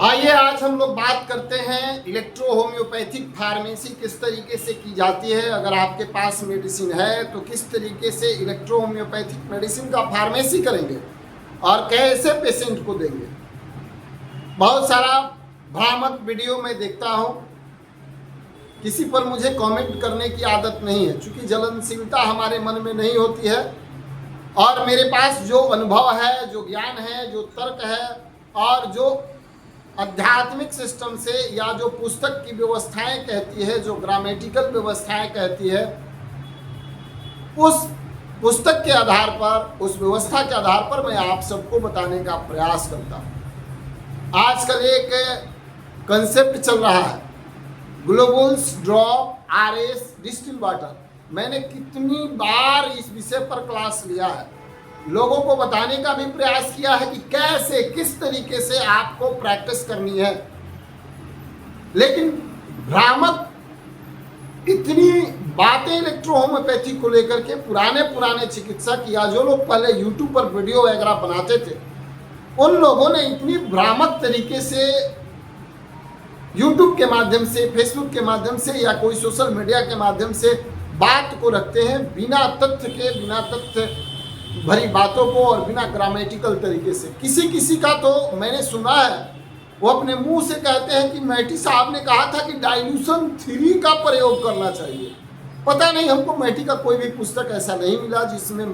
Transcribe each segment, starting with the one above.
आइए आज हम लोग बात करते हैं इलेक्ट्रो होम्योपैथिक फार्मेसी किस तरीके से की जाती है। अगर आपके पास मेडिसिन है तो किस तरीके से इलेक्ट्रो होम्योपैथिक मेडिसिन का फार्मेसी करेंगे और कैसे पेशेंट को देंगे। बहुत सारा भ्रामक वीडियो मैं देखता हूं, किसी पर मुझे कमेंट करने की आदत नहीं है, क्योंकि जलनशीलता हमारे मन में नहीं होती है और मेरे पास जो अनुभव है, जो ज्ञान है, जो तर्क है और जो आध्यात्मिक सिस्टम से या जो पुस्तक की व्यवस्थाएं कहती है, जो ग्रामेटिकल व्यवस्थाएं कहती है, उस पुस्तक के आधार पर, उस व्यवस्था के आधार पर मैं आप सबको बताने का प्रयास करता हूं। आजकल एक कंसेप्ट चल रहा है, globules drop RS distil water. मैंने कितनी बार इस विषय पर क्लास लिया है, लोगों को बताने का भी प्रयास किया है कि कैसे किस तरीके से आपको प्रैक्टिस करनी है, लेकिन भ्रामक इतनी बातें इलेक्ट्रो होम्योपैथी को लेकर के पुराने चिकित्सक या जो लोग पहले यूट्यूब पर वीडियो वगैरह बनाते थे, उन लोगों ने इतनी भ्रामक तरीके से यूट्यूब के माध्यम से, फेसबुक के माध्यम से या कोई सोशल मीडिया के माध्यम से बात को रखते हैं, बिना तथ्य के, बिना तथ्य भरी बातों को और बिना ग्रामेटिकल तरीके से। किसी का तो मैंने सुना है, वो अपने मुंह से कहते हैं कि मैटी साहब ने कहा था कि डाइल्यूशन थ्योरी का प्रयोग करना चाहिए। पता नहीं, हमको मैटी का कोई भी पुस्तक ऐसा नहीं मिला जिसमें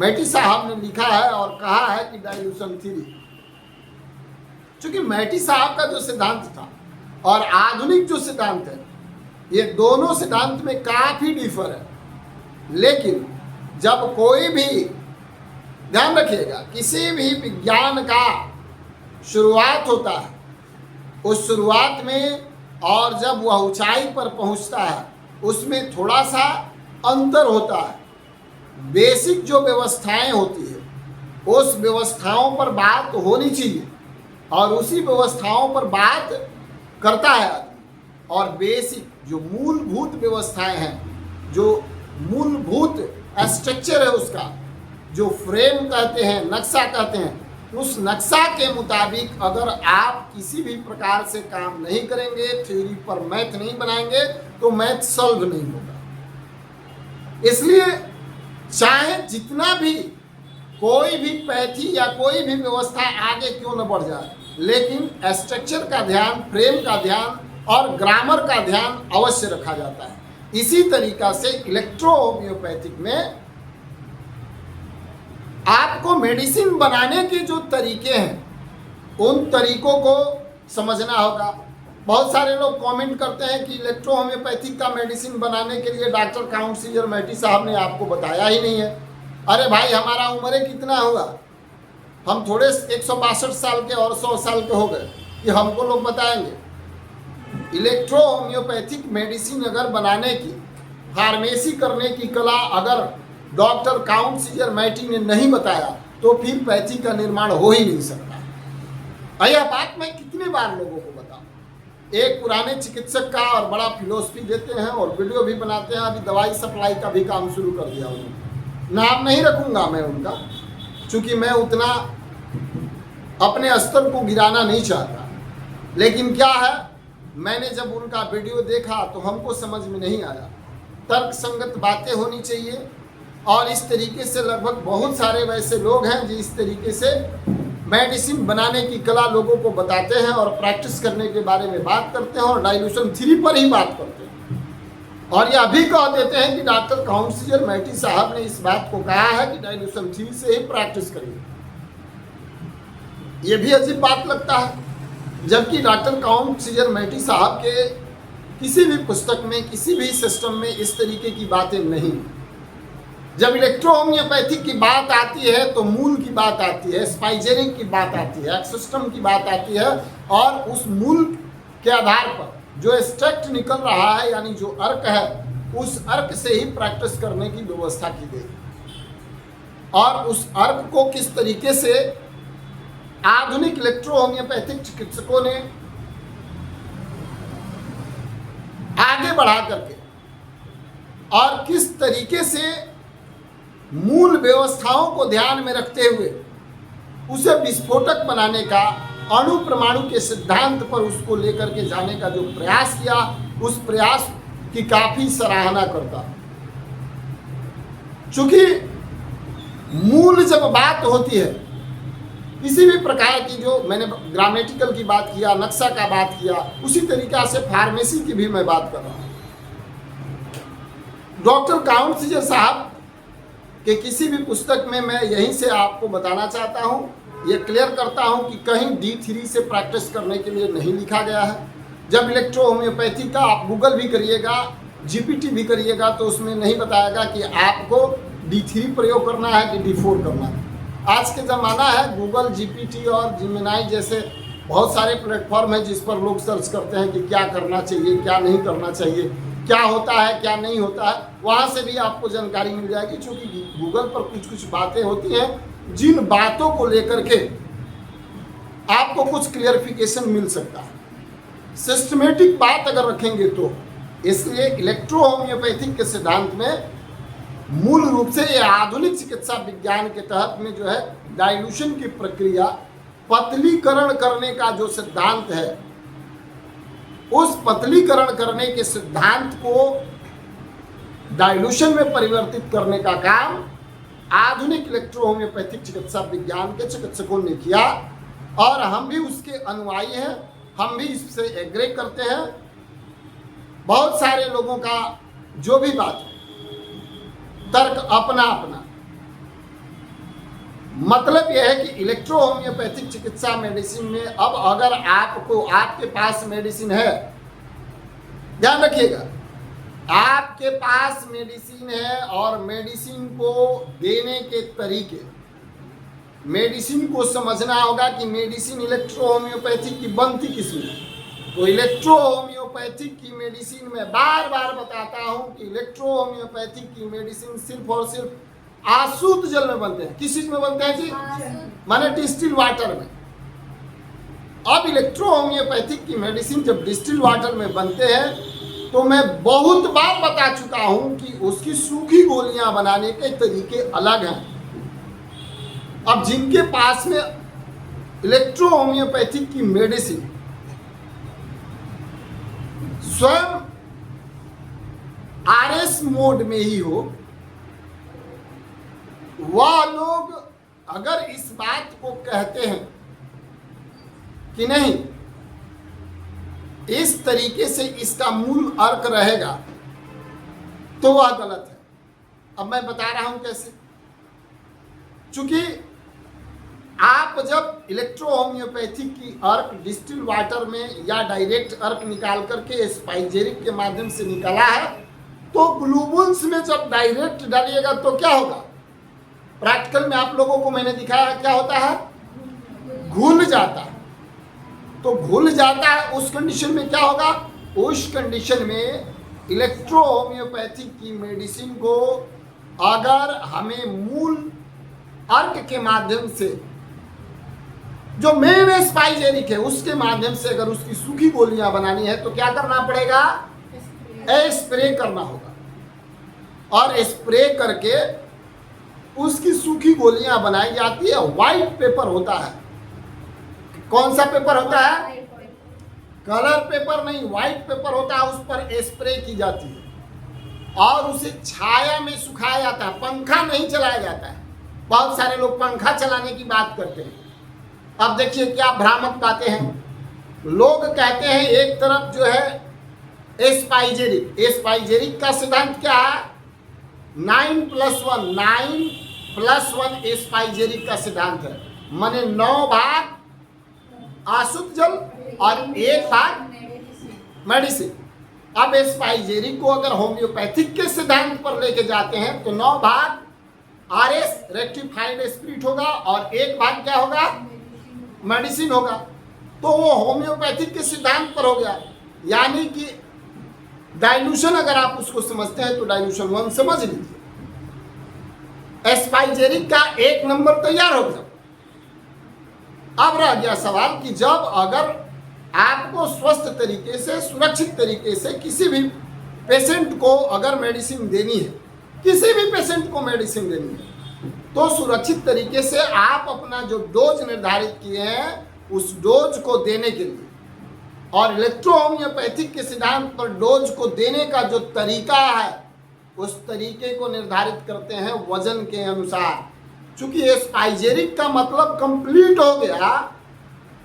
मैटी साहब ने लिखा है और कहा है कि डाइल्यूशन थ्योरी। क्योंकि मैटी साहब का जो सिद्धांत था और आधुनिक जो सिद्धांत है, ये दोनों सिद्धांत में काफी डिफर है। लेकिन जब कोई भी, ध्यान रखिएगा, किसी भी विज्ञान का शुरुआत होता है, उस शुरुआत में और जब वह ऊंचाई पर पहुंचता है उसमें थोड़ा सा अंतर होता है। बेसिक जो व्यवस्थाएं होती है उस व्यवस्थाओं पर बात होनी चाहिए और उसी व्यवस्थाओं पर बात करता है आदमी। और बेसिक जो मूलभूत व्यवस्थाएं हैं, जो मूलभूत स्ट्रक्चर है, उसका जो फ्रेम कहते हैं, नक्शा कहते हैं, उस नक्शा के मुताबिक अगर आप किसी भी प्रकार से काम नहीं करेंगे, थ्योरी पर मैथ नहीं बनाएंगे, तो मैथ सॉल्व नहीं होगा। इसलिए चाहे जितना भी कोई भी पैथी या कोई भी व्यवस्था आगे क्यों न बढ़ जाए, लेकिन स्ट्रक्चर का ध्यान, फ्रेम का ध्यान और ग्रामर का ध्यान अवश्य रखा जाता है। इसी तरीका से इलेक्ट्रो होम्योपैथिक में आपको मेडिसिन बनाने के जो तरीके हैं, उन तरीकों को समझना होगा। बहुत सारे लोग कमेंट करते हैं कि इलेक्ट्रो होम्योपैथिक का मेडिसिन बनाने के लिए डॉक्टर काउंसिलर मैटी साहब ने आपको बताया ही नहीं है। अरे भाई, हमारा उम्र कितना हुआ, हम थोड़े 162 साल के और 100 साल के हो गए कि हमको लोग बताएंगे। इलेक्ट्रो होम्योपैथिक मेडिसिन अगर बनाने की, फार्मेसी करने की कला अगर डॉक्टर काउंसिलर मैटी ने नहीं बताया तो फिर पैथी का निर्माण हो ही नहीं सकता। यह बात मैं कितनी बार लोगों को बताऊं। एक पुराने चिकित्सक का और बड़ा फिलोसफी देते हैं और वीडियो भी बनाते हैं, अभी दवाई सप्लाई का भी काम शुरू कर दिया उन्होंने। नाम नहीं रखूंगा मैं उनका, क्योंकि मैं उतना अपने स्तर को गिराना नहीं चाहता। लेकिन क्या है, मैंने जब उनका वीडियो देखा तो हमको समझ में नहीं आया। तर्क संगत बातें होनी चाहिए और इस तरीके से लगभग बहुत सारे वैसे लोग हैं जो इस तरीके से मेडिसिन बनाने की कला लोगों को बताते हैं और प्रैक्टिस करने के बारे में बात करते हैं और डाइल्यूशन थ्योरी पर ही बात करते हैं। और यह भी कह देते हैं कि डॉक्टर काउंसिलर मैटी साहब ने इस बात को कहा है कि डाइल्यूशन थ्योरी से ही प्रैक्टिस करिए। यह भी अजीब बात लगता है, जबकि डॉक्टर काउंसिलर मैटी साहब के किसी भी पुस्तक में, किसी भी सिस्टम में इस तरीके की बातें नहीं। जब इलेक्ट्रो होम्योपैथिक की बात आती है तो मूल की बात आती है, स्पाइजेरिक की बात आती है, सिस्टम की बात आती है और उस मूल के आधार पर जो एक्सट्रैक्ट निकल रहा है, यानी जो अर्क है, उस अर्क से ही प्रैक्टिस करने की व्यवस्था की गई। और उस अर्क को किस तरीके से आधुनिक इलेक्ट्रो होम्योपैथिक चिकित्सकों ने आगे बढ़ा करके और किस तरीके से मूल व्यवस्थाओं को ध्यान में रखते हुए उसे विस्फोटक बनाने का अणु परमाणु के सिद्धांत पर उसको लेकर के जाने का जो प्रयास किया, उस प्रयास की काफी सराहना करता। चूंकि मूल जब बात होती है किसी भी प्रकार की, जो मैंने ग्रामेटिकल की बात किया, नक्शा का बात किया, उसी तरीका से फार्मेसी की भी मैं बात कर रहा हूं। डॉक्टर काउंटसीजर साहब के किसी भी पुस्तक में मैं यहीं से आपको बताना चाहता हूं, ये क्लियर करता हूं कि कहीं D3 से प्रैक्टिस करने के लिए नहीं लिखा गया है। जब इलेक्ट्रो होम्योपैथी का आप गूगल भी करिएगा, GPT भी करिएगा, तो उसमें नहीं बताएगा कि आपको D3 प्रयोग करना है कि D4 करना है। आज के ज़माना है, गूगल, GPT और जिमिनाई जैसे बहुत सारे प्लेटफॉर्म हैं जिस पर लोग सर्च करते हैं कि क्या करना चाहिए, क्या नहीं करना चाहिए, क्या होता है, क्या नहीं होता है। वहाँ से भी आपको जानकारी मिल जाएगी, क्योंकि गूगल पर कुछ कुछ बातें होती हैं जिन बातों को लेकर के आपको कुछ क्लियरिफिकेशन मिल सकता है। सिस्टमेटिक बात अगर रखेंगे तो, इसलिए इलेक्ट्रो होम्योपैथिक के सिद्धांत में मूल रूप से ये आधुनिक चिकित्सा विज्ञान के तहत में जो है डाइल्यूशन की प्रक्रिया, पतलीकरण करने का जो सिद्धांत है, उस पतलीकरण करने के सिद्धांत को डाइल्यूशन में परिवर्तित करने का काम आधुनिक इलेक्ट्रो होम्योपैथिक चिकित्सा विज्ञान के चिकित्सकों ने किया, और हम भी उसके अनुयायी हैं, हम भी इससे एग्री करते हैं। बहुत सारे लोगों का जो भी बात है, तर्क अपना अपना, मतलब यह है कि इलेक्ट्रो होम्योपैथिक चिकित्सा मेडिसिन में अब अगर आपको, आपके पास मेडिसिन है, ध्यान रखिएगा, आपके पास मेडिसिन है और मेडिसिन को देने के तरीके, मेडिसिन को समझना होगा कि मेडिसिन इलेक्ट्रो होम्योपैथिक की बनती किसमें। तो इलेक्ट्रो होम्योपैथिक की मेडिसिन में बार बार बताता हूं कि इलेक्ट्रो होम्योपैथिक की मेडिसिन सिर्फ और सिर्फ आशुद्ध जल में बनते हैं। किस चीज में बनते हैं जी? माने डिस्टिल वाटर में। अब इलेक्ट्रो होम्योपैथिक की मेडिसिन जब डिस्टिल वाटर में बनते हैं, तो मैं बहुत बार बता चुका हूं कि उसकी सूखी गोलियां बनाने के तरीके अलग हैं। अब जिनके पास में इलेक्ट्रो होम्योपैथिक की मेडिसिन स्वयं RS मोड में ही हो, वह लोग अगर इस बात को कहते हैं कि नहीं, इस तरीके से इसका मूल अर्क रहेगा, तो वह गलत है। अब मैं बता रहा हूं कैसे। चूंकि आप जब इलेक्ट्रो होम्योपैथिक की अर्क डिस्टिल वाटर में या डायरेक्ट अर्क निकाल करके स्पाइजेरिक के माध्यम से निकाला है, तो ग्लूबुल्स में जब डायरेक्ट डालिएगा तो क्या होगा? प्रैक्टिकल में आप लोगों को मैंने दिखाया क्या होता है, घुल जाता है। तो घुल जाता है, उस कंडीशन में क्या होगा? उस कंडीशन में इलेक्ट्रो होम्योपैथिक की मेडिसिन को अगर हमें मूल अर्क के माध्यम से, जो मेन स्पाइजेरिक है, उसके माध्यम से अगर उसकी सूखी गोलियां बनानी है, तो क्या करना पड़ेगा? स्प्रे करना होगा। और स्प्रे करके उसकी सूखी गोलियां बनाई जाती है। व्हाइट पेपर होता है। कौन सा पेपर होता है? कलर पेपर नहीं, व्हाइट पेपर होता है। उस पर स्प्रे की जाती है और उसे छाया में सुखाया जाता है, पंखा नहीं चलाया जाता है। बहुत सारे लोग पंखा चलाने की बात करते हैं। अब देखिए क्या भ्रामक बातें हैं। लोग कहते हैं एक तरफ जो है स्पाइजेरिक, स्पाइजेरिक का सिद्धांत क्या है? 9+1, 9+1 स्पाइजेरिक का सिद्धांत है। माने 9 भाग अशुद्ध जल और 1 भाग मेडिसिन। अब स्पाइजेरिक को अगर होम्योपैथिक के सिद्धांत पर लेके जाते हैं, तो 9 भाग RS रेक्टिफाइड स्पिरिट होगा और 1 भाग क्या होगा? मेडिसिन होगा। तो वो होम्योपैथिक के सिद्धांत पर हो गया। यानी कि डाइल्यूशन अगर आप उसको समझते हैं तो डाइल्यूशन 1 समझ लीजिए। स्पाइजेरिक का 1 नंबर तैयार हो गया। अब रह गया सवाल कि जब अगर आपको स्वस्थ तरीके से, सुरक्षित तरीके से किसी भी पेशेंट को अगर मेडिसिन देनी है, किसी भी पेशेंट को मेडिसिन देनी है, तो सुरक्षित तरीके से आप अपना जो डोज निर्धारित किए हैं उस डोज को देने के लिए, और इलेक्ट्रोहोम्योपैथिक के सिद्धांत पर डोज को देने का जो तरीका है उस तरीके को निर्धारित करते हैं वजन के अनुसार। चूंकि एस्पाइजेरिक का मतलब कंप्लीट हो गया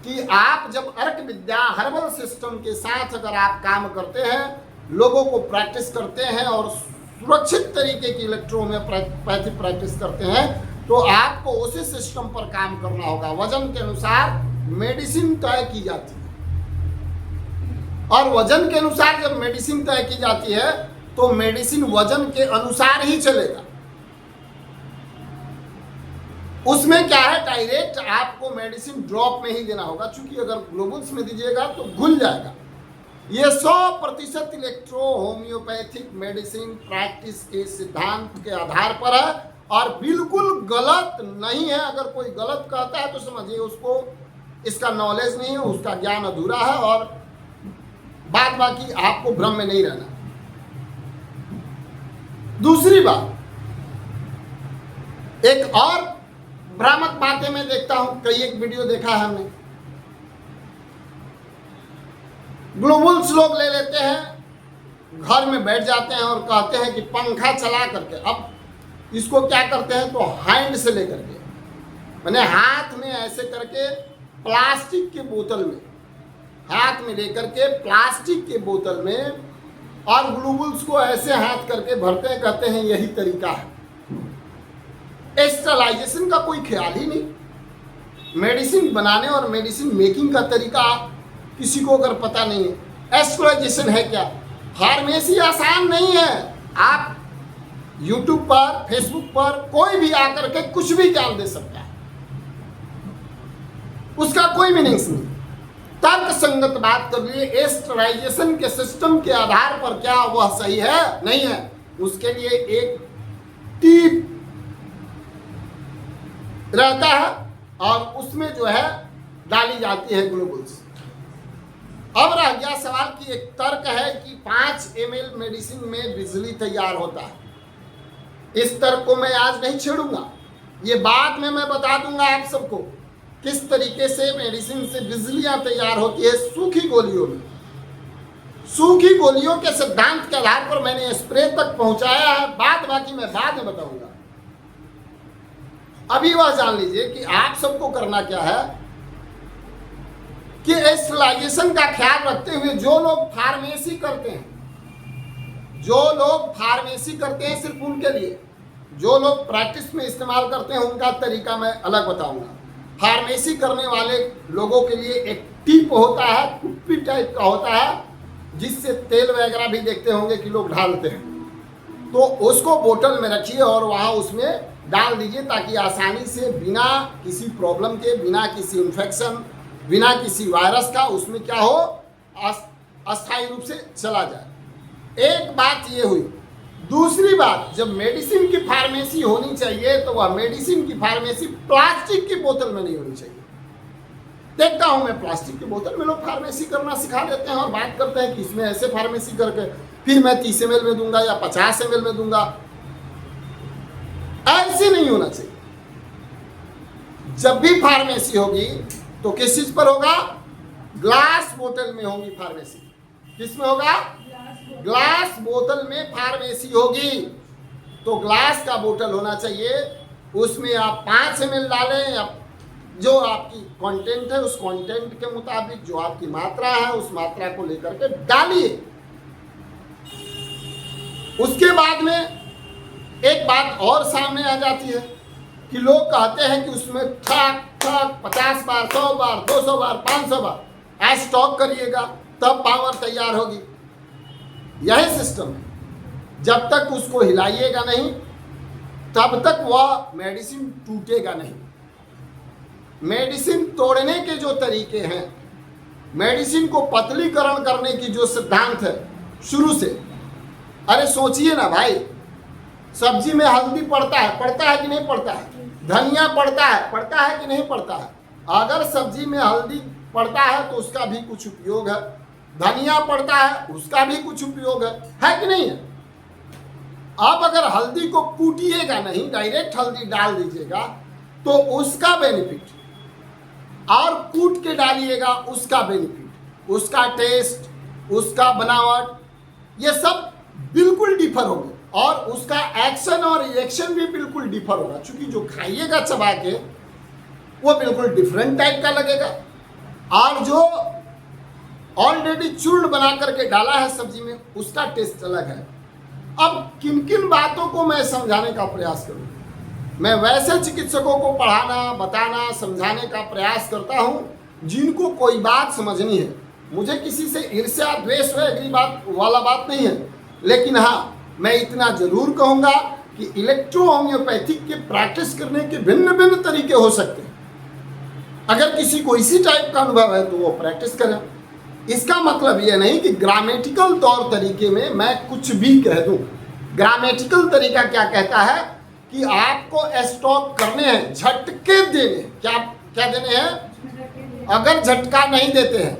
कि आप जब अर्क विद्या हर्बल सिस्टम के साथ अगर आप काम करते हैं, लोगों को प्रैक्टिस करते हैं और सुरक्षित तरीके की इलेक्ट्रोहोम्योपैथी प्रैक्टिस करते हैं, तो आपको उसी सिस्टम पर काम करना होगा। वजन के अनुसार मेडिसिन तय की जाती है, और वजन के अनुसार जब मेडिसिन तय की जाती है तो मेडिसिन वजन के अनुसार ही चलेगा। उसमें क्या है, डायरेक्ट आपको मेडिसिन ड्रॉप में ही देना होगा, क्योंकि अगर ग्लोबुल्स में दीजिएगा तो घुल जाएगा। ये 100% इलेक्ट्रो होम्योपैथिक मेडिसिन प्रैक्टिस के सिद्धांत के आधार पर है और बिल्कुल गलत नहीं है। अगर कोई गलत कहता है तो समझिए उसको इसका नॉलेज नहीं है, उसका ज्ञान अधूरा है, और बाद बाकी आपको भ्रम में नहीं रहना। दूसरी बात, एक और भ्रामक बातें मैं देखता हूं, कई एक वीडियो देखा है हमने, ग्लोबुल्स लोग ले लेते हैं, घर में बैठ जाते हैं और कहते हैं कि पंखा चला करके, अब इसको क्या करते हैं तो हैंड से लेकर के, मैंने हाथ में ऐसे करके प्लास्टिक के बोतल में, हाथ में लेकर के प्लास्टिक के बोतल में, और ग्लोबुल्स को ऐसे हाथ करके भरते हैं, कहते हैं यही तरीका है। स्टरलाइजेशन का कोई ख्याल ही नहीं। मेडिसिन बनाने और मेडिसिन मेकिंग का तरीका किसी को अगर पता नहीं है, स्टरलाइजेशन है क्या? फार्मेसी आसान नहीं है। आप यूट्यूब पर, फेसबुक पर कोई भी आकर के कुछ भी ज्ञान दे सकता है, उसका कोई मीनिंग्स नहीं। तर्क संगत बात कर लिए, स्टरलाइजेशन के सिस्टम के आधार पर क्या वह सही है नहीं है, उसके लिए एक टीप रहता है और उसमें जो है डाली जाती है ग्लोबुल्स। अब रह गया सवाल कि एक तर्क है कि 5 ml मेडिसिन में बिजली तैयार होता है। इस तर्क को मैं आज नहीं छेड़ूंगा, ये बाद में मैं बता दूंगा आप सबको किस तरीके से मेडिसिन से बिजलियां तैयार होती है सूखी गोलियों में। सूखी गोलियों के सिद्धांत के आधार पर मैंने स्प्रे तक पहुंचाया है, बाद बाकी मैं बाद में बताऊंगा। अभी वह जान लीजिए कि आप सबको करना क्या है कि स्टरलाइजेशन का ख्याल रखते हुए जो लोग फार्मेसी करते हैं, सिर्फ उनके लिए, जो लोग प्रैक्टिस में इस्तेमाल करते हैं उनका तरीका मैं अलग बताऊंगा। फार्मेसी करने वाले लोगों के लिए एक टिप होता है, कुप्पी टाइप का होता है, जिससे तेल वगैरह भी देखते होंगे कि लोग ढालते हैं, तो उसको बोतल में रखिए और वहाँ उसमें डाल दीजिए, ताकि आसानी से बिना किसी प्रॉब्लम के, बिना किसी इन्फेक्शन, बिना किसी वायरस का उसमें क्या हो, अस्थायी रूप से चला जाए। एक बात ये हुई। दूसरी बात, जब मेडिसिन की फार्मेसी होनी चाहिए तो वह मेडिसिन की फार्मेसी प्लास्टिक की बोतल में नहीं होनी चाहिए। देखता हूं मैं प्लास्टिक की बोतल में लोग फार्मेसी करना सिखा देते हैं और बात करते हैं कि इसमें ऐसे फार्मेसी करके फिर मैं 30 ml में दूंगा या 50 ml में दूंगा। ऐसे नहीं होना चाहिए। जब भी फार्मेसी होगी तो किस चीज पर होगा? ग्लास बोतल में होगी फार्मेसी। किस में होगा? ग्लास बोतल में फार्मेसी होगी। तो ग्लास का बोतल होना चाहिए, उसमें आप 5 ml डालें या जो आपकी कंटेंट है उस कंटेंट के मुताबिक जो आपकी मात्रा है उस मात्रा को लेकर के डालिए। उसके बाद में एक बात और सामने आ जाती है कि लोग कहते हैं कि उसमें ठक ठक 50 बार, 100 बार, 200 बार, 500 बार स्टॉक करिएगा तब पावर तैयार होगी। यही सिस्टम है। जब तक उसको हिलाइएगा नहीं तब तक वह मेडिसिन टूटेगा नहीं। मेडिसिन तोड़ने के जो तरीके हैं, मेडिसिन को पतलीकरण करने की जो सिद्धांत है शुरू से, अरे सोचिए ना भाई, सब्जी में हल्दी पड़ता है कि नहीं पड़ता है? धनिया पड़ता है कि नहीं पड़ता है? अगर सब्जी में हल्दी पड़ता है तो उसका भी कुछ उपयोग है, धनिया पड़ता है उसका भी कुछ उपयोग है कि नहीं है? आप अगर हल्दी को कूटिएगा नहीं, डायरेक्ट हल्दी डाल दीजिएगा तो उसका बेनिफिट और कूट के डालिएगा, उसका बेनिफिट, उसका टेस्ट, उसका बनावट, ये सब बिल्कुल डिफर होगा और उसका एक्शन और रिएक्शन भी बिल्कुल डिफर होगा। क्योंकि जो खाइएगा चबा के वो बिल्कुल डिफरेंट टाइप का लगेगा और जो ऑलरेडी चूर्ण बना करके डाला है सब्जी में उसका टेस्ट अलग है। अब किन किन बातों को मैं समझाने का प्रयास करूँ? मैं वैसे चिकित्सकों को पढ़ाना, बताना, समझाने का प्रयास करता हूँ जिनको कोई बात समझनी है। मुझे किसी से ईर्ष्या, द्वेष है अगली बात वाला बात नहीं है, लेकिन हाँ मैं इतना जरूर कहूँगा कि इलेक्ट्रो होम्योपैथिक के प्रैक्टिस करने के भिन्न भिन्न तरीके हो सकते हैं। अगर किसी को इसी टाइप का अनुभव है तो वो प्रैक्टिस करें। इसका मतलब ये नहीं कि ग्रामेटिकल तौर तरीके में मैं कुछ भी कह दूं। ग्रामेटिकल तरीका क्या कहता है कि आपको स्टॉप करने हैं, झटके देने। क्या क्या देने हैं? अगर झटका नहीं देते हैं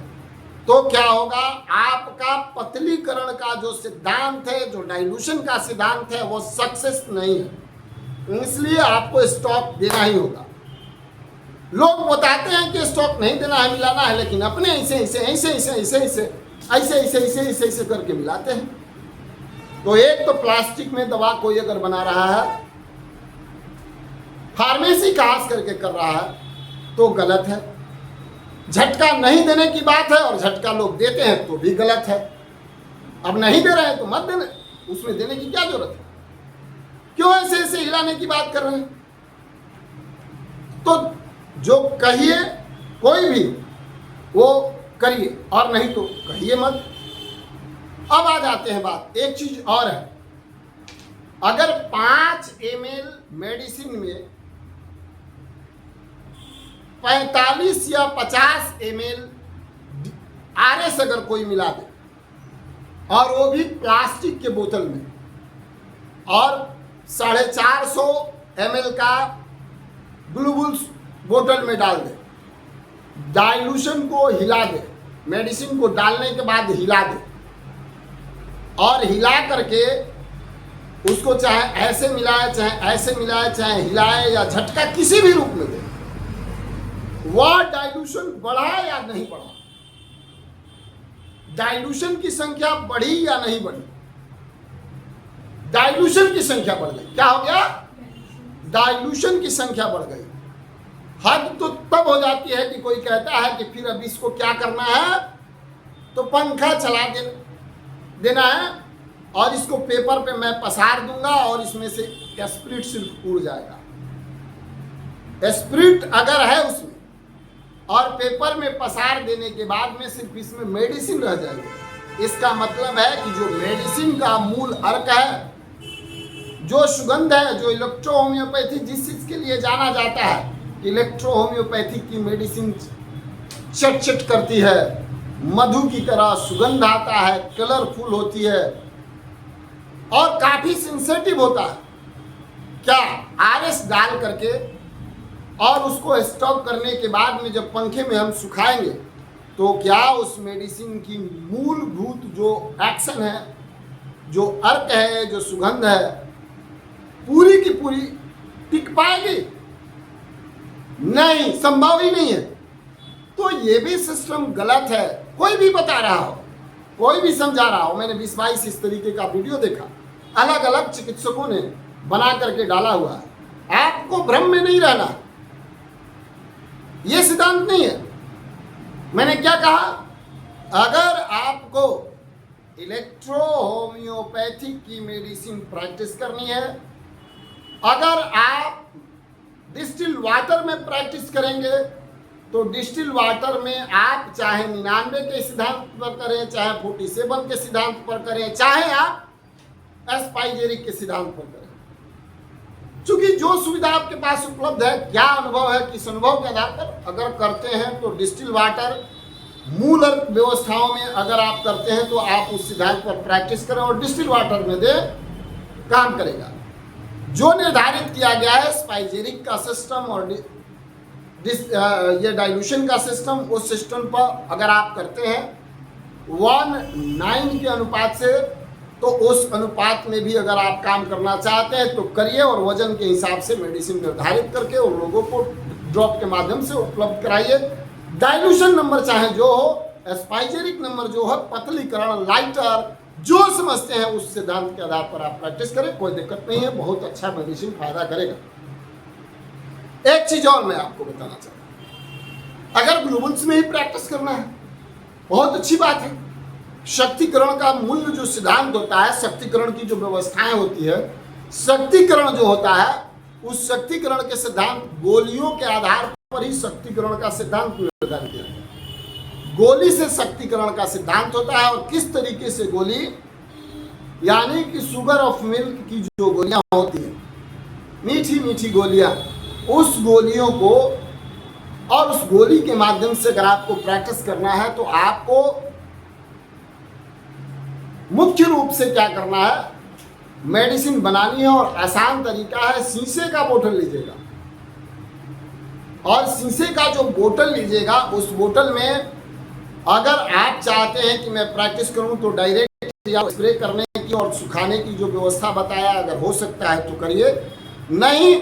तो क्या होगा, आपका पतलीकरण का जो सिद्धांत है, जो डाइल्यूशन का सिद्धांत है, वो सक्सेस नहीं है। इसलिए आपको स्टॉप देना ही होगा। लोग बताते हैं कि स्टॉक नहीं देना है, मिलाना है, लेकिन अपने ऐसे ऐसे ऐसे ऐसे ऐसे ऐसे ऐसे ऐसे ऐसे ऐसे ऐसे करके मिलाते हैं। तो एक तो प्लास्टिक में दवा कोई अगर बना रहा है, फार्मेसी खास करके कर रहा है तो गलत है। झटका नहीं देने की बात है और झटका लोग देते हैं तो भी गलत है। अब नहीं दे रहे हैं तो मत देने, उसमें देने की क्या जरूरत है? क्यों ऐसे ऐसे हिलाने की बात कर रहे हैं? तो जो कहिए कोई भी वो करिए और नहीं तो कहिए मत। अब आ जाते हैं बात, एक चीज और है, अगर 5 ml मेडिसिन में 45 या 50 ml RS अगर कोई मिला दे और वो भी प्लास्टिक के बोतल में और 450 ml का ग्लूबुल्स बोतल में डाल दे, डाइल्यूशन को हिला दे, मेडिसिन को डालने के बाद हिला दे और हिला करके उसको चाहे ऐसे मिलाए, चाहे ऐसे मिलाए, चाहे हिलाए या झटका किसी भी रूप में दे, वह डाइल्यूशन बढ़ा या नहीं बढ़ा, डाइल्यूशन की संख्या बढ़ी या नहीं बढ़ी? डाइल्यूशन की संख्या बढ़ गई। क्या हो गया? डाइल्यूशन की संख्या बढ़ गई। हद तो तब हो जाती है कि कोई कहता है कि फिर अब इसको क्या करना है, तो पंखा चला देना है और इसको पेपर पे मैं पसार दूंगा और इसमें से स्पिरिट सिर्फ उड़ जाएगा। स्पिरिट अगर है उसमें और पेपर में पसार देने के बाद में सिर्फ इसमें मेडिसिन रह जाएगी, इसका मतलब है कि जो मेडिसिन का मूल अर्क है, जो सुगंध है, जो इलेक्ट्रो होम्योपैथी जिस चीज के लिए जाना जाता है, इलेक्ट्रो होम्योपैथी की मेडिसिन चट करती है, मधु की तरह सुगंध आता है, कलरफुल होती है और काफी सेंसिटिव होता है। क्या RS डाल करके और उसको स्टॉक करने के बाद में जब पंखे में हम सुखाएंगे तो क्या उस मेडिसिन की मूलभूत जो एक्शन है, जो अर्क है, जो सुगंध है, पूरी की पूरी टिक पाएगी? नहीं, संभव ही नहीं है। तो ये भी सिस्टम गलत है। कोई भी बता रहा हो, कोई भी समझा रहा हो, मैंने 20-22 इस तरीके का वीडियो देखा, अलग अलग चिकित्सकों ने बना करके डाला हुआ है। आपको भ्रम में नहीं रहना, ये सिद्धांत नहीं है। मैंने क्या कहा? अगर आपको इलेक्ट्रो होम्योपैथिक की मेडिसिन प्रैक्टिस करनी है, अगर आप डिस्टिल वाटर में प्रैक्टिस करेंगे तो डिस्टिल वाटर में आप चाहे 99 के सिद्धांत पर करें, चाहे 47 के सिद्धांत पर करें, चाहे आप एस्पाइजेरिक के सिद्धांत पर करें, चूंकि जो सुविधा आपके पास उपलब्ध है, क्या अनुभव है, किस अनुभव के आधार पर अगर करते हैं तो डिस्टिल वाटर मूल व्यवस्थाओं में अगर आप करते हैं तो आप उस सिद्धांत पर प्रैक्टिस करें और डिस्टिल वाटर में दे, काम करेगा। जो निर्धारित किया गया है स्पाइजेरिक का सिस्टम और ये डाइल्यूशन का सिस्टम, उस सिस्टम पर अगर आप करते हैं 1:9 के अनुपात से, तो उस अनुपात में भी अगर आप काम करना चाहते हैं तो करिए और वजन के हिसाब से मेडिसिन निर्धारित करके उन लोगों को ड्रॉप के माध्यम से उपलब्ध कराइए। डाइल्यूशन नंबर चाहे जो हो, एस्पाइजेरिक नंबर जो है, पतलीकरण, लाइटर, जो समझते हैं उस सिद्धांत के आधार पर आप प्रैक्टिस करें, कोई दिक्कत नहीं है, बहुत अच्छा मेडिसिन फायदा करेगा। एक चीज और मैं आपको बताना चाहता हूं, अगर ग्लोबल्स में ही प्रैक्टिस करना है बहुत अच्छी बात है। शक्तिकरण का मूल जो सिद्धांत होता है, शक्तिकरण की जो व्यवस्थाएं होती है, शक्तिकरण जो होता है, उस शक्तिकरण के सिद्धांत गोलियों के आधार पर ही शक्तिकरण का सिद्धांत निर्धारित किया गया। गोली से शक्तिकरण का सिद्धांत होता है, और किस तरीके से गोली, यानी कि शुगर ऑफ मिल्क की जो गोलियां होती है, मीठी मीठी गोलियां, उस गोलियों को, और उस गोली के माध्यम से अगर आपको प्रैक्टिस करना है तो आपको मुख्य रूप से क्या करना है, मेडिसिन बनानी है। और आसान तरीका है, शीशे का बोतल लीजिएगा, और शीशे का जो बोतल लीजिएगा, उस बोतल में अगर आप चाहते हैं कि मैं प्रैक्टिस करूं तो डायरेक्ट या स्प्रे करने की और सुखाने की जो व्यवस्था बताया, अगर हो सकता है तो करिए, नहीं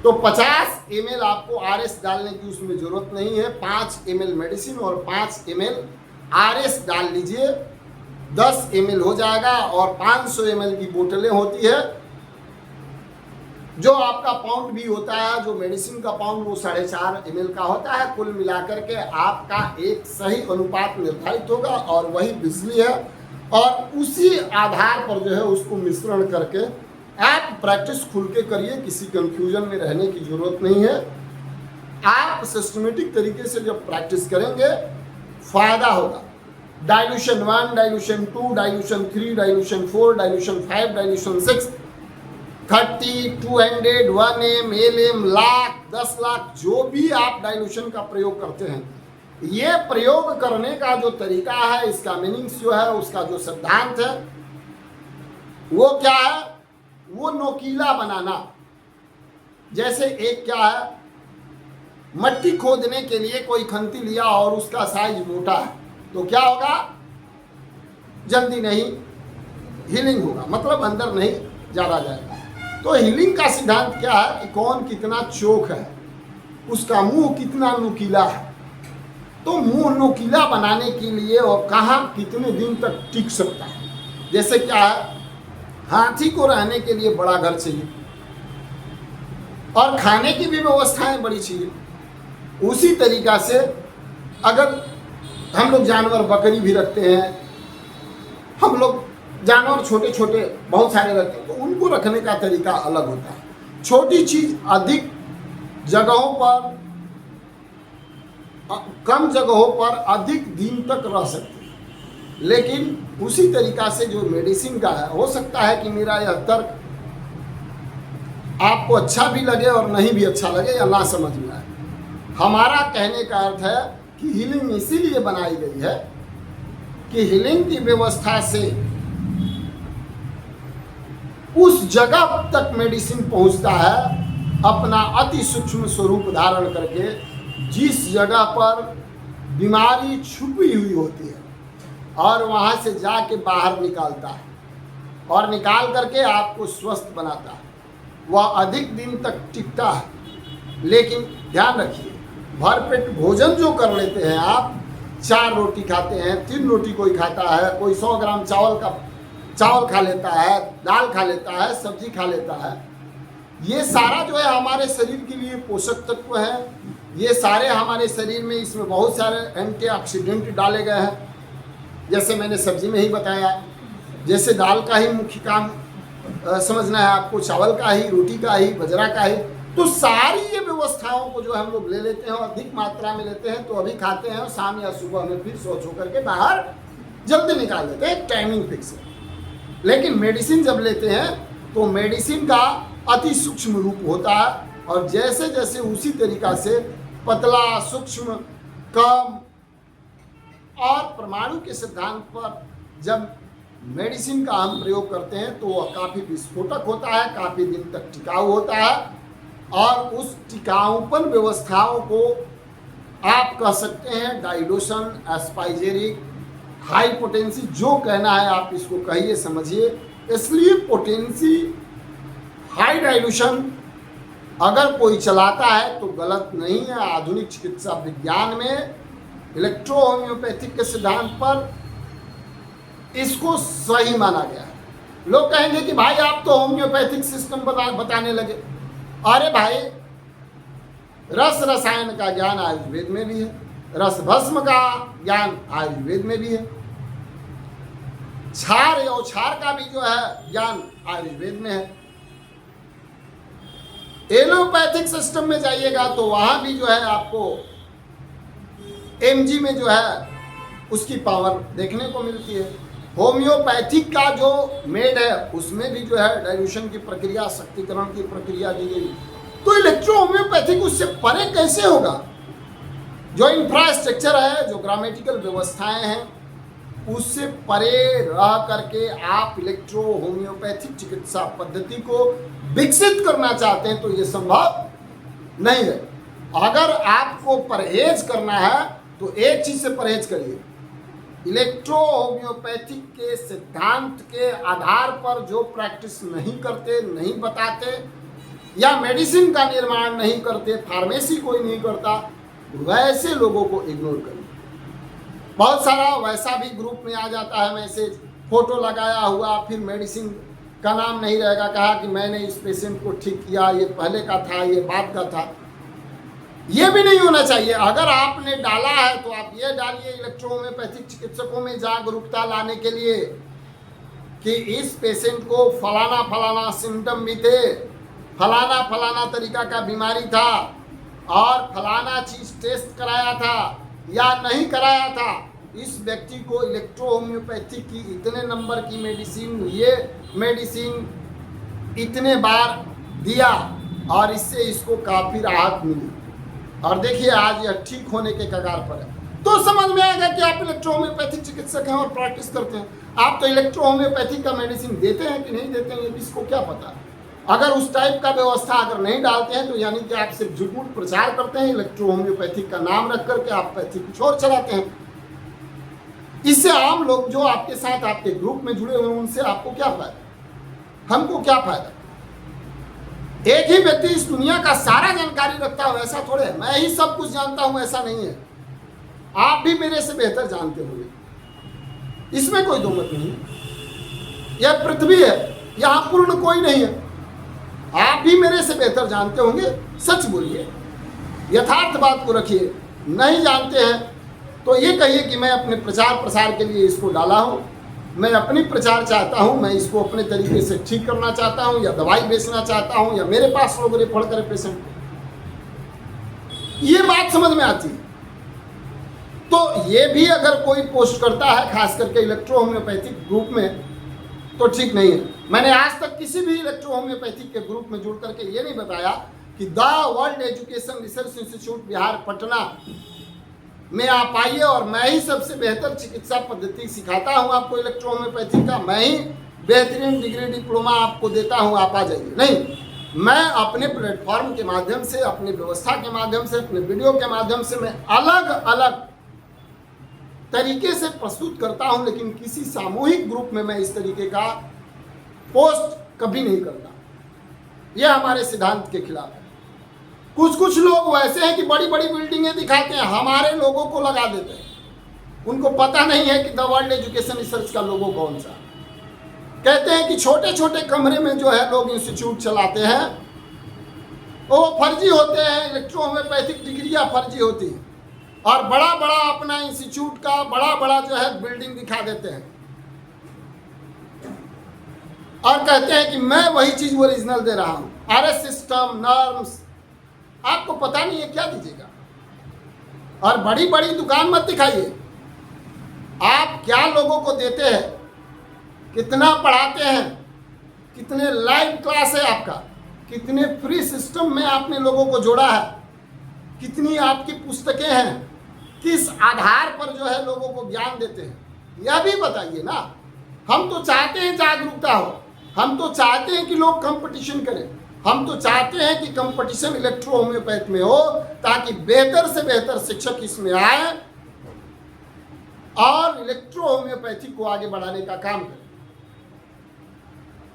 तो 50 ml आपको RS डालने की उसमें जरूरत नहीं है। 5 ml मेडिसिन और 5 ml RS डाल लीजिए, 10 ml हो जाएगा। और 500 ml की बोतलें होती है, जो आपका पाउंड भी होता है, जो मेडिसिन का पाउंड वो 4.5 ml का होता है। कुल मिलाकर के आपका एक सही अनुपात निर्धारित होगा, और वही बिजली है, और उसी आधार पर जो है उसको मिश्रण करके आप प्रैक्टिस खुल के करिए, किसी कंफ्यूजन में रहने की जरूरत नहीं है। आप सिस्टमेटिक तरीके से जब प्रैक्टिस करेंगे फायदा होगा। Dilution 1, dilution 2, dilution 3, dilution 4, dilution 5, dilution 6, 30, 200, 1M, LM, lakh, 10 lakh, जो भी आप डाइल्यूशन का प्रयोग करते हैं, ये प्रयोग करने का जो तरीका है, इसका मीनिंग्स जो है, उसका जो सिद्धांत है, वो क्या है, वो नोकीला बनाना। जैसे एक क्या है, मट्टी खोदने के लिए कोई खंती लिया और उसका साइज मोटा है, तो क्या होगा, जल्दी नहीं हीलिंग होगा, मतलब अंदर नहीं ज्यादा जाएगा। तो हीलिंग का सिद्धांत क्या है कि कौन कितना चोक है, उसका मुंह कितना नुकीला है। तो मुंह नुकीला बनाने के लिए और कहाँ कितने दिन तक टिक सकता है, जैसे क्या है, हाथी को रहने के लिए बड़ा घर चाहिए, और खाने की भी व्यवस्थाएं बड़ी चाहिए। उसी तरीका से अगर हम लोग जानवर, बकरी भी रखते हैं, हम लोग जानवर छोटे छोटे बहुत सारे रखते हैं, तो उनको रखने का तरीका अलग होता है। छोटी चीज अधिक जगहों पर, कम जगहों पर अधिक दिन तक रह सकती है। लेकिन उसी तरीका से जो मेडिसिन का है, हो सकता है कि मेरा यह तर्क आपको अच्छा भी लगे और नहीं भी अच्छा लगे, या ना समझ में आए। हमारा कहने का अर्थ है कि हीलिंग इसीलिए बनाई गई है कि हीलिंग की व्यवस्था से उस जगह तक मेडिसिन पहुंचता है, अपना अति सूक्ष्म स्वरूप धारण करके, जिस जगह पर बीमारी छुपी हुई होती है, और वहां से जाके बाहर निकालता है, और निकाल करके आपको स्वस्थ बनाता है। वह अधिक दिन तक टिकता है। लेकिन ध्यान रखिए, भरपेट भोजन जो कर लेते हैं आप, 4 रोटी खाते हैं, 3 रोटी कोई खाता है, कोई 100 ग्राम चावल खा लेता है, दाल खा लेता है, सब्जी खा लेता है, ये सारा जो है हमारे शरीर के लिए पोषक तत्व है। ये सारे हमारे शरीर में, इसमें बहुत सारे एंटीऑक्सीडेंट डाले गए हैं, जैसे मैंने सब्जी में ही बताया। जैसे दाल का ही मुख्य काम समझना है आपको, चावल का ही, रोटी का ही, बजरा का ही, तो सारी ये व्यवस्थाओं को जो हम लोग ले लेते हैं और अधिक मात्रा में लेते हैं, तो अभी खाते हैं और शाम या सुबह में फिर सोच होकर के बाहर जल्दी निकाल देते हैं, एक टाइमिंग फिक्स है। लेकिन मेडिसिन जब लेते हैं तो मेडिसिन का अति सूक्ष्म रूप होता है, और जैसे जैसे उसी तरीका से पतला, सूक्ष्म, कम और परमाणु के सिद्धांत पर जब मेडिसिन का हम प्रयोग करते हैं, तो वह काफ़ी विस्फोटक होता है, काफ़ी दिन तक टिकाऊ होता है, और उस टिकाऊपन व्यवस्थाओं को आप कह सकते हैं डाइल्यूशन, एस्पाइजेरिक, हाई पोटेंसी, जो कहना है आप इसको कहिए, समझिए। इसलिए पोटेंसी, हाई डाइल्यूशन अगर कोई चलाता है तो गलत नहीं है। आधुनिक चिकित्सा विज्ञान में इलेक्ट्रो होम्योपैथिक के सिद्धांत पर इसको सही माना गया है। लोग कहेंगे कि भाई आप तो होम्योपैथिक सिस्टम बताने लगे। अरे भाई, रस रसायन का ज्ञान आयुर्वेद में भी है, रस भस्म का ज्ञान आयुर्वेद में भी है, क्षार औछार का भी जो है ज्ञान आयुर्वेद में है। एलोपैथिक सिस्टम में जाइएगा तो वहां भी जो है आपको एमजी में जो है उसकी पावर देखने को मिलती है। होम्योपैथिक का जो मेड है उसमें भी जो है डाइल्यूशन की प्रक्रिया, शक्तिकरण की प्रक्रिया दी गई। तो इलेक्ट्रो होम्योपैथिक उससे परे कैसे होगा? जो इंफ्रास्ट्रक्चर है, जो ग्रामेटिकल व्यवस्थाएं हैं, उससे परे रह करके आप इलेक्ट्रो होम्योपैथिक चिकित्सा पद्धति को विकसित करना चाहते हैं तो ये संभव नहीं है। अगर आपको परहेज करना है तो एक चीज से परहेज करिए, इलेक्ट्रो होम्योपैथिक के सिद्धांत के आधार पर जो प्रैक्टिस नहीं करते, नहीं बताते, या मेडिसिन का निर्माण नहीं करते, फार्मेसी कोई नहीं करता, वैसे लोगों को इग्नोर करिए। बहुत सारा वैसा भी ग्रुप में आ जाता है मैसेज, फोटो लगाया हुआ, फिर मेडिसिन का नाम नहीं रहेगा, कहा कि मैंने इस पेशेंट को ठीक किया, ये पहले का था, ये बाद का था। ये भी नहीं होना चाहिए। अगर आपने डाला है तो आप ये डालिए इलेक्ट्रो होम्योपैथिक चिकित्सकों में जागरूकता लाने के लिए कि इस पेशेंट को फलाना फलाना सिम्टम भी थे, फलाना फलाना तरीका का बीमारी था, और फलाना चीज टेस्ट कराया था या नहीं कराया था। इस व्यक्ति को इलेक्ट्रो होम्योपैथिक की इतने नंबर की मेडिसिन, ये मेडिसिन इतने बार दिया और इससे इसको काफ़ी राहत मिली, और देखिए आज यह ठीक होने के कगार पर है। तो समझ में आएगा कि आप इलेक्ट्रो होम्योपैथिक चिकित्सक हैं और प्रैक्टिस करते हैं। आप तो इलेक्ट्रो होम्योपैथिक का मेडिसिन देते हैं कि नहीं देते हैं ये किसको क्या पता। अगर उस टाइप का व्यवस्था अगर नहीं डालते हैं तो यानी कि आप सिर्फ झूठ प्रचार करते हैं, इलेक्ट्रो होम्योपैथिक का नाम रख करके आप पैथिक कुछ और चलाते हैं। इससे आम लोग जो आपके साथ आपके ग्रुप में जुड़े हुए उनसे आपको क्या फायदा, हमको क्या फायदा। एक ही व्यक्ति इस दुनिया का सारा जानकारी रखता हो ऐसा थोड़े है, मैं ही सब कुछ जानता हूं ऐसा नहीं है। आप भी मेरे से बेहतर जानते होंगे, इसमें कोई दो मत नहीं। यह पृथ्वी है, यहां पूर्ण कोई नहीं है। आप भी मेरे से बेहतर जानते होंगे, सच बोलिए, यथार्थ बात को रखिए। नहीं जानते हैं तो ये कहिए कि मैं अपने प्रचार प्रसार के लिए इसको डाला हूं, मैं अपनी प्रचार चाहता हूं, मैं इसको अपने तरीके से ठीक करना चाहता हूं, या दवाई बेचना चाहता हूं, या मेरे पास लोग रेफर करे पेशेंट। ये बात समझ में आती है। तो ये भी अगर कोई पोस्ट करता है खास करके इलेक्ट्रो होम्योपैथिक ग्रुप में तो ठीक नहीं है। मैंने आज तक किसी भी इलेक्ट्रो होम्योपैथिक के ग्रुप में जुड़ करके ये नहीं बताया कि the world education research institute Bihar Patna में आप आइए और मैं ही सबसे बेहतर चिकित्सा पद्धति सिखाता हूं आपको इलेक्ट्रो होम्योपैथी का, मैं ही बेहतरीन डिग्री डिप्लोमा आपको देता हूं, आप आ जाइए। नहीं, मैं अपने प्लेटफॉर्म के माध्यम से, अपनी व्यवस्था के माध्यम से, अपने वीडियो के माध्यम से मैं अलग अलग तरीके से प्रस्तुत करता हूं, लेकिन किसी सामूहिक ग्रुप में मैं इस तरीके का पोस्ट कभी नहीं करता। यह हमारे सिद्धांत के खिलाफ है। कुछ लोग वैसे हैं कि बड़ी बड़ी बिल्डिंगें दिखाते हैं, हमारे लोगों को लगा देते हैं। उनको पता नहीं है कि द वर्ल्ड एजुकेशन रिसर्च का लोगो कौन सा। कहते हैं कि छोटे छोटे कमरे में जो है लोग इंस्टीट्यूट चलाते हैं, वो फर्जी होते हैं, इलेक्ट्रो होम्योपैथिक डिग्रियां फर्जी होती हैं, और बड़ा बड़ा अपना इंस्टीट्यूट का बड़ा बड़ा जो है बिल्डिंग दिखा देते हैं और कहते हैं कि मैं वही चीज ओरिजिनल दे रहा हूं। अरे सिस्टम, नॉर्म्स आपको पता नहीं है, क्या दीजिएगा। और बड़ी बड़ी दुकान मत दिखाइए। आप क्या लोगों को देते हैं, कितना पढ़ाते हैं, कितने लाइव क्लास है आपका, कितने फ्री सिस्टम में आपने लोगों को जोड़ा है, कितनी आपकी पुस्तकें हैं, किस आधार पर जो है लोगों को ज्ञान देते हैं, यह भी बताइए ना। हम तो चाहते हैं जागरूकता हो, हम तो चाहते हैं कि लोग कंपटीशन करें, हम तो चाहते हैं कि कंपटीशन इलेक्ट्रो होम्योपैथ में हो ताकि बेहतर से बेहतर शिक्षक इसमें आए और इलेक्ट्रो होम्योपैथी को आगे बढ़ाने का काम करें।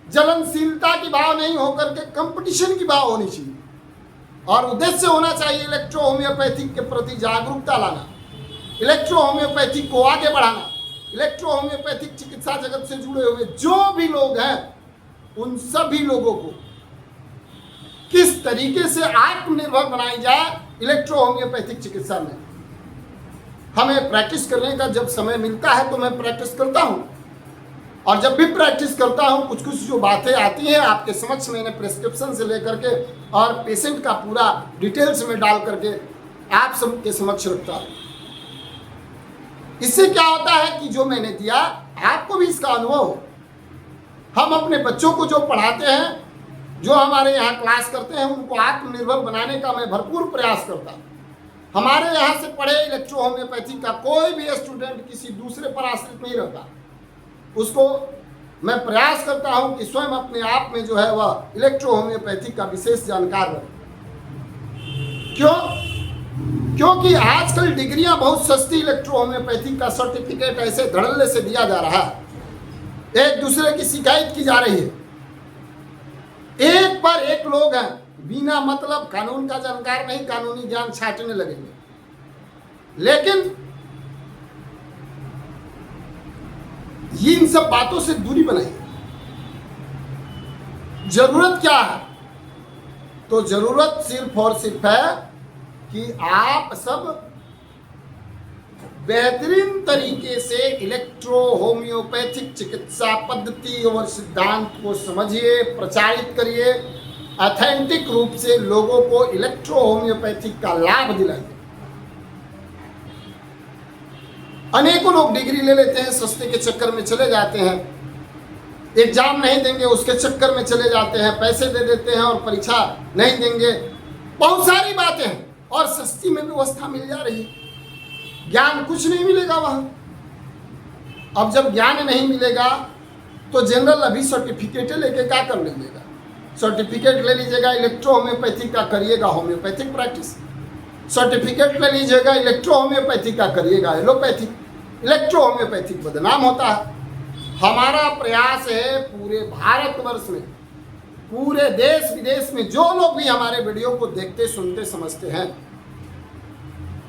जलनशीलता की भाव नहीं होकर के कंपटीशन की भाव होनी चाहिए। और उद्देश्य होना चाहिए इलेक्ट्रो होम्योपैथिक के प्रति जागरूकता लाना, इलेक्ट्रो होम्योपैथिक को आगे बढ़ाना, इलेक्ट्रो होम्योपैथिक चिकित्सा जगत से जुड़े हुए जो भी लोग हैं उन सभी लोगों को किस तरीके से आत्मनिर्भर बनाई जाए इलेक्ट्रो होम्योपैथिक चिकित्सा में। हमें प्रैक्टिस करने का जब समय मिलता है तो मैं प्रैक्टिस करता हूं, और जब भी प्रैक्टिस करता हूं कुछ कुछ जो बातें आती हैं आपके समक्ष मैंने प्रिस्क्रिप्शन से लेकर के और पेशेंट का पूरा डिटेल्स में डाल करके आप सबके समक्ष रखता हूं। इससे क्या होता है कि जो मैंने दिया आपको भी इसका अनुभव हो। हम अपने बच्चों को जो पढ़ाते हैं, जो हमारे यहाँ क्लास करते हैं, उनको आत्मनिर्भर बनाने का मैं भरपूर प्रयास करता हूँ। हमारे यहाँ से पढ़े इलेक्ट्रो होम्योपैथी का कोई भी स्टूडेंट किसी दूसरे पर आश्रित नहीं रहता। उसको मैं प्रयास करता हूँ कि स्वयं अपने आप में जो है वह इलेक्ट्रो होम्योपैथी का विशेष जानकार बने। क्यों? क्योंकि आजकल डिग्रियां बहुत सस्ती इलेक्ट्रो होम्योपैथी का सर्टिफिकेट ऐसे धड़ल्ले से दिया जा रहा है, एक दूसरे की शिकायत की जा रही है। एक पर एक लोग हैं बिना मतलब कानून का जानकार नहीं, कानूनी ज्ञान छांटने लगेंगे। लेकिन इन सब बातों से दूरी बनाइए। जरूरत क्या है? तो जरूरत सिर्फ और सिर्फ है कि आप सब बेहतरीन तरीके से इलेक्ट्रो होम्योपैथिक चिकित्सा पद्धति और सिद्धांत को समझिए, प्रचारित करिए, ऑथेंटिक रूप से लोगों को इलेक्ट्रो होम्योपैथिक का लाभ दिलाइए। अनेकों लोग डिग्री ले लेते हैं, सस्ते के चक्कर में चले जाते हैं, एग्जाम नहीं देंगे उसके चक्कर में चले जाते हैं, पैसे दे देते हैं और परीक्षा नहीं देंगे। बहुत सारी बातें हैं और सस्ती में व्यवस्था मिल जा रही है, ज्ञान कुछ नहीं मिलेगा वहां। अब जब ज्ञान नहीं मिलेगा तो जनरल अभी सर्टिफिकेट लेके क्या कर लीजिएगा? सर्टिफिकेट ले लीजिएगा इलेक्ट्रो होम्योपैथिक का, करिएगा होम्योपैथिक प्रैक्टिस। सर्टिफिकेट ले लीजिएगा इलेक्ट्रो होम्योपैथिक का, करिएगा एलोपैथिक। इलेक्ट्रो होम्योपैथिक बदनाम होता है। हमारा प्रयास है पूरे भारतवर्ष में, पूरे देश विदेश में जो लोग भी हमारे वीडियो को देखते, सुनते, समझते हैं,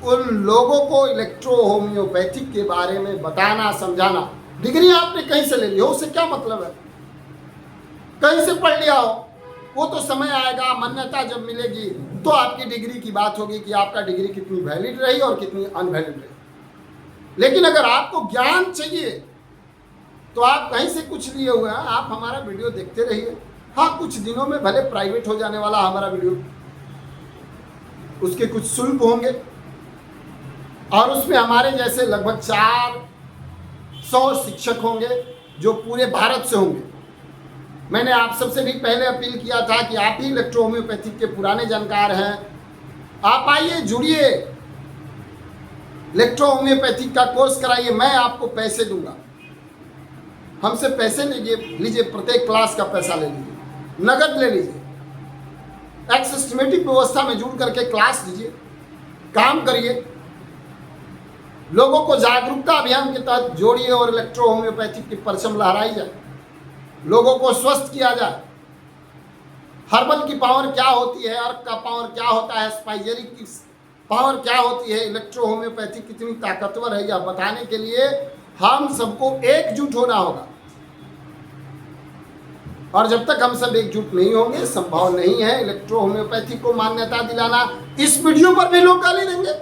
उन लोगों को इलेक्ट्रो होम्योपैथिक के बारे में बताना, समझाना। डिग्री आपने कहीं से ले ली हो, उससे क्या मतलब है? कहीं से पढ़ लिया हो, वो तो समय आएगा, मान्यता जब मिलेगी तो आपकी डिग्री की बात होगी कि आपका डिग्री कितनी वैलिड रही और कितनी अनवैलिड रही। लेकिन अगर आपको ज्ञान चाहिए तो आप कहीं से कुछ लिए हुए हैं, आप हमारा वीडियो देखते रहिए। हाँ, कुछ दिनों में भले प्राइवेट हो जाने वाला हमारा वीडियो, उसके कुछ शुल्क होंगे और उसमें हमारे जैसे लगभग 400 शिक्षक होंगे जो पूरे भारत से होंगे। मैंने आप सबसे भी पहले अपील किया था कि आप ही इलेक्ट्रो होम्योपैथिक के पुराने जानकार हैं, आप आइए, जुड़िए, इलेक्ट्रो होम्योपैथिक का कोर्स कराइए, मैं आपको पैसे दूंगा। हमसे पैसे लीजिए, प्रत्येक क्लास का पैसा ले लीजिए, नगद ले लीजिए। एक सिस्टमेटिक व्यवस्था में जुड़ करके क्लास लीजिए, काम करिए, लोगों को जागरूकता अभियान के तहत जोड़िए और इलेक्ट्रो होम्योपैथिक की परचम लहराई जाए, लोगों को स्वस्थ किया जाए। हर्बल की पावर क्या होती है, अर्क का पावर क्या होता है, स्पाइजेरिक की पावर क्या होती है, इलेक्ट्रो होम्योपैथिक कितनी ताकतवर है, यह बताने के लिए हम सबको एकजुट होना होगा। और जब तक हम सब एकजुट नहीं होंगे, संभव नहीं है इलेक्ट्रो होम्योपैथिक को मान्यता दिलाना। इस वीडियो पर भी लोग गाली देंगे,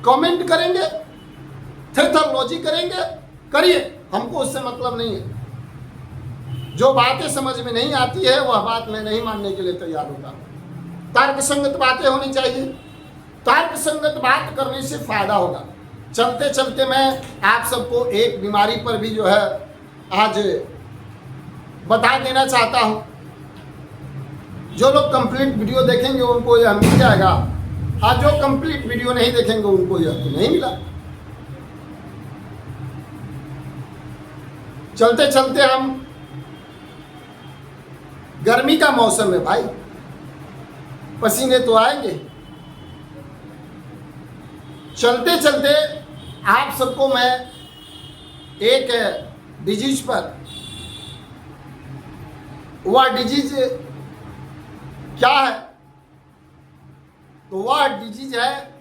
कमेंट करेंगे, थेथोलॉजी करेंगे, करिए, हमको उससे मतलब नहीं है। जो बातें समझ में नहीं आती है वह बात मैं नहीं मानने के लिए तैयार होता। तर्क संगत बातें होनी चाहिए, तर्क संगत बात करने से फायदा होगा। चलते चलते मैं आप सबको एक बीमारी पर भी जो है आज बता देना चाहता हूं। जो लोग कंप्लीट वीडियो देखेंगे उनको यह मिल जाएगा, और जो कंप्लीट वीडियो नहीं देखेंगे उनको यह तो नहीं मिला। चलते चलते हम, गर्मी का मौसम है भाई, पसीने तो आएंगे। चलते चलते आप सबको मैं एक डिजीज पर, वह डिजीज क्या है तो वह डिजीज है।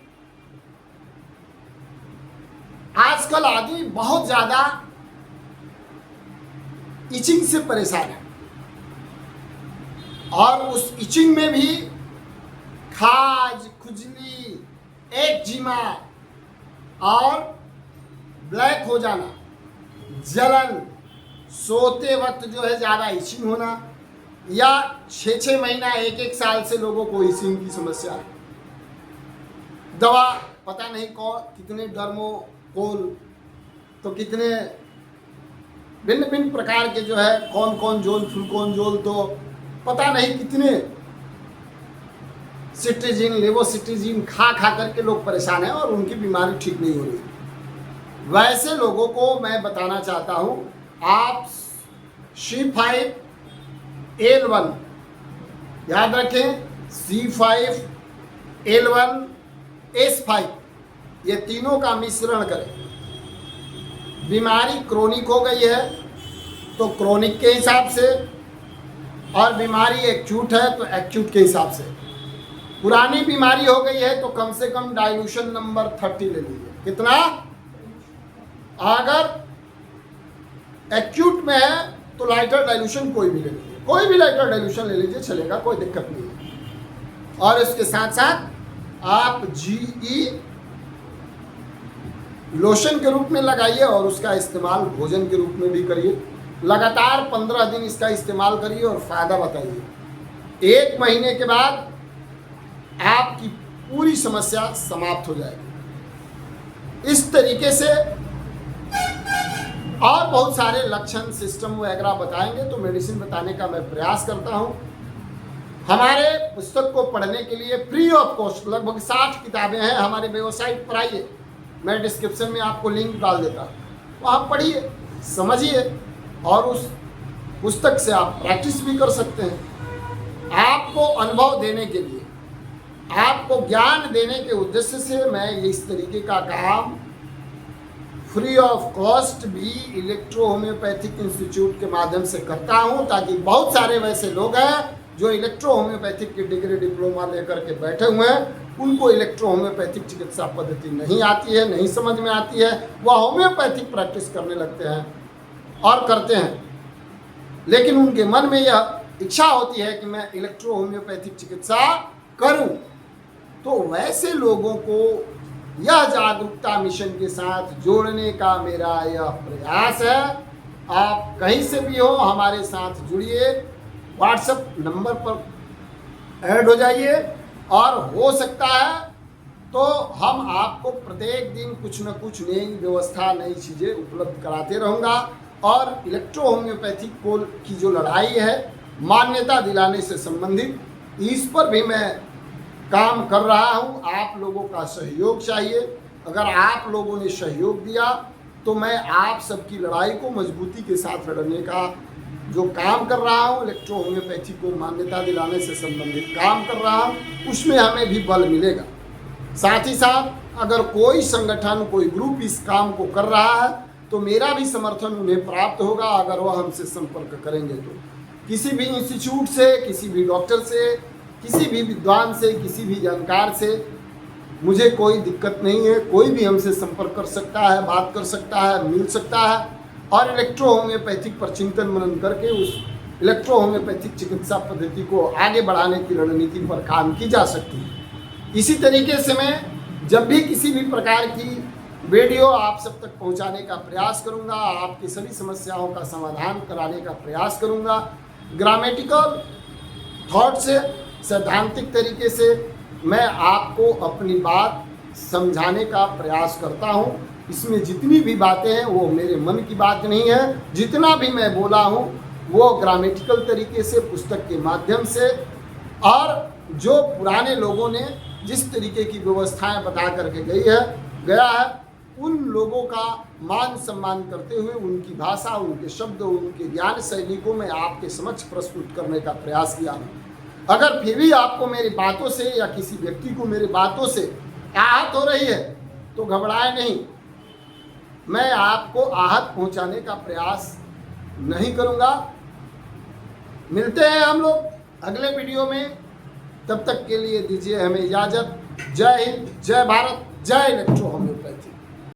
आजकल आदमी बहुत ज्यादा इचिंग से परेशान है, और उस इचिंग में भी खाज, खुजली, एक्जिमा और ब्लैक हो जाना, जलन, सोते वक्त जो है ज़्यादा इचिंग होना, या 6-6 महीना 1-1 साल से लोगों को इचिंग की समस्या है। दवा पता नहीं कौन, कितने डर्मोकोल, तो कितने भिन्न भिन्न प्रकार के जो है कौन कौन जोल, फ्लूकोनजोल, तो पता नहीं कितने सिट्रीजिन, लेवोसिट्रीजिन खा करके लोग परेशान हैं और उनकी बीमारी ठीक नहीं हो रही। वैसे लोगों को मैं बताना चाहता हूं, आप C5L1 याद रखें, C5L1 S5 ये तीनों का मिश्रण करें। बीमारी क्रोनिक हो गई है तो क्रोनिक के हिसाब से, और बीमारी एक्यूट है तो एक्यूट के हिसाब से। पुरानी बीमारी हो गई है तो कम से कम डाइल्यूशन नंबर 30 ले लीजिए। कितना? अगर एक्यूट में है तो लाइटर डाइल्यूशन कोई भी ले लीजिए, कोई भी लाइटर डाइल्यूशन ले लीजिए, चलेगा, कोई दिक्कत नहीं है। और इसके साथ साथ आप GE लोशन के रूप में लगाइए और उसका इस्तेमाल भोजन के रूप में भी करिए। लगातार 15 दिन इसका इस्तेमाल करिए और फायदा बताइए। 1 महीने के बाद आपकी पूरी समस्या समाप्त हो जाएगी। इस तरीके से और बहुत सारे लक्षण, सिस्टम वगैरह बताएंगे तो मेडिसिन बताने का मैं प्रयास करता हूं। हमारे पुस्तक को पढ़ने के लिए फ्री ऑफ कॉस्ट लगभग 60 किताबें हैं। हमारे वेबसाइट पर आइए, मैं डिस्क्रिप्शन में आपको लिंक डाल देता हूँ, वहाँ पढ़िए, समझिए और उस पुस्तक से आप प्रैक्टिस भी कर सकते हैं। आपको अनुभव देने के लिए, आपको ज्ञान देने के उद्देश्य से मैं इस तरीके का काम फ्री ऑफ कॉस्ट भी इलेक्ट्रो होम्योपैथिक इंस्टीट्यूट के माध्यम से करता हूं, ताकि बहुत सारे वैसे लोग हैं जो इलेक्ट्रो होम्योपैथिक की डिग्री, डिप्लोमा लेकर के बैठे हुए हैं, उनको इलेक्ट्रो होम्योपैथिक चिकित्सा पद्धति नहीं आती है, नहीं समझ में आती है, वह होम्योपैथिक प्रैक्टिस करने लगते हैं और करते हैं, लेकिन उनके मन में यह इच्छा होती है कि मैं इलेक्ट्रो होम्योपैथिक चिकित्सा करूं। तो वैसे लोगों को यह जागरूकता मिशन के साथ जोड़ने का मेरा यह प्रयास है। आप कहीं से भी हो, हमारे साथ जुड़िए, व्हाट्सएप नंबर पर ऐड हो जाइए, और हो सकता है तो हम आपको प्रत्येक दिन कुछ न कुछ नई व्यवस्था, नई चीज़ें उपलब्ध कराते रहूँगा। और इलेक्ट्रो होम्योपैथिक की जो लड़ाई है मान्यता दिलाने से संबंधित, इस पर भी मैं काम कर रहा हूं। आप लोगों का सहयोग चाहिए। अगर आप लोगों ने सहयोग दिया तो मैं आप सबकी लड़ाई को मजबूती के साथ लड़ने का जो काम कर रहा हूं, इलेक्ट्रो होम्योपैथी को मान्यता दिलाने से संबंधित काम कर रहा हूं, उसमें हमें भी बल मिलेगा। साथ ही साथ अगर कोई संगठन, कोई ग्रुप इस काम को कर रहा है तो मेरा भी समर्थन उन्हें प्राप्त होगा अगर वह हमसे संपर्क करेंगे। तो किसी भी इंस्टीट्यूट से, किसी भी डॉक्टर से, किसी भी विद्वान से, किसी भी जानकार से मुझे कोई दिक्कत नहीं है। कोई भी हमसे संपर्क कर सकता है, बात कर सकता है, मिल सकता है, और इलेक्ट्रो होम्योपैथिक पर चिंतन मनन करके उस इलेक्ट्रो होम्योपैथिक चिकित्सा पद्धति को आगे बढ़ाने की रणनीति पर काम की जा सकती है। इसी तरीके से मैं जब भी किसी भी प्रकार की वीडियो आप सब तक पहुंचाने का प्रयास करूंगा, आपकी सभी समस्याओं का समाधान कराने का प्रयास करूंगा। ग्रामेटिकल थॉट से, सैद्धांतिक तरीके से मैं आपको अपनी बात समझाने का प्रयास करता हूं। इसमें जितनी भी बातें हैं वो मेरे मन की बात नहीं है। जितना भी मैं बोला हूं वो ग्रामेटिकल तरीके से, पुस्तक के माध्यम से, और जो पुराने लोगों ने जिस तरीके की व्यवस्थाएं बता करके गया है, उन लोगों का मान सम्मान करते हुए उनकी भाषा, उनके शब्द, उनके ज्ञान शैली को मैं आपके समक्ष प्रस्तुत करने का प्रयास किया हूँ। अगर फिर भी आपको मेरी बातों से या किसी व्यक्ति को मेरी बातों से आहत हो रही है तो घबराए नहीं, मैं आपको आहत पहुंचाने का प्रयास नहीं करूंगा। मिलते हैं हम लोग अगले वीडियो में। तब तक के लिए दीजिए हमें इजाज़त। जय हिंद, जय भारत, जय इलेक्ट्रो।